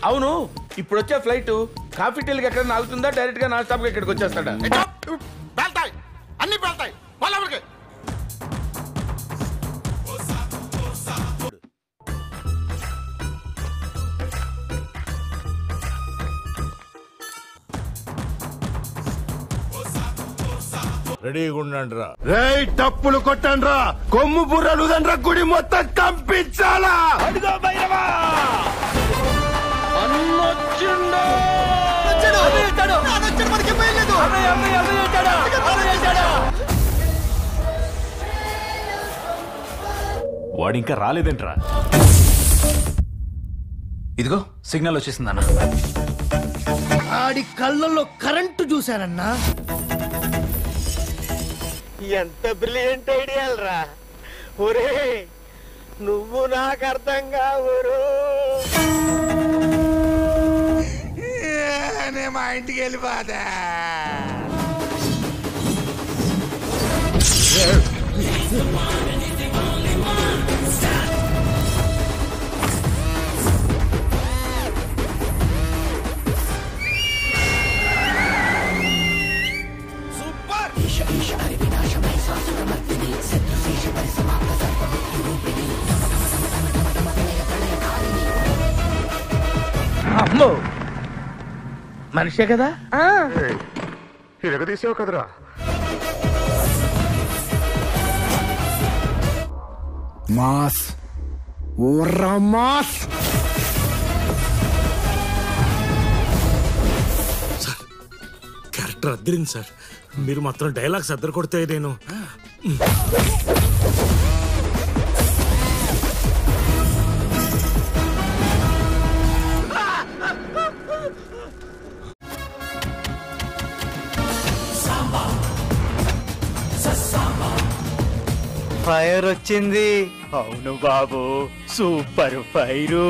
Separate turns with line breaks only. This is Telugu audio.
అవును, ఇప్పుడు వచ్చే ఫ్లైట్ కాఫీ టీలకి ఎక్కడ ఆగుతుందా, డైరెక్ట్ గా నాన్ స్టాప్ గా ఇక్కడికి వచ్చేస్తాడా?
వెళ్తాయి, అన్ని వెళ్తాయి. వాళ్ళకి
రెడీగా ఉండండిరా.
రేయ్ టప్పులు కొట్టండ్రా, కొమ్ము బుర్రలు దండ్రా, గుడి మొత్తం కంపించాలా.
అడుగో భైరవా, అన్నొచ్చిండు.
వాడు ఇంకా రాలేదేంట్రా? ఇదిగో సిగ్నల్ వచ్చేసిందన్న.
ఆడి కళ్ళల్లో కరెంటు చూశానన్నా.
ఎంత బ్రిలియంట్ ఐడియాలరా ఒరే, నువ్వు నాకు అర్థం కావురు.
మా ఇంటికి వెళ్ళిపోదా.
అమ్మో, మనిషే కదా?
తీసావు కదరా.
మాస్ ఓర్రా మాస్.
క్యారెక్టర్ అద్దరింది సార్. మీరు మాత్రం డైలాగ్స్ అద్దరు కొడితే నేను
ఫైర్ వచ్చింది. అవును బాబు, సూపర్ ఫైరు.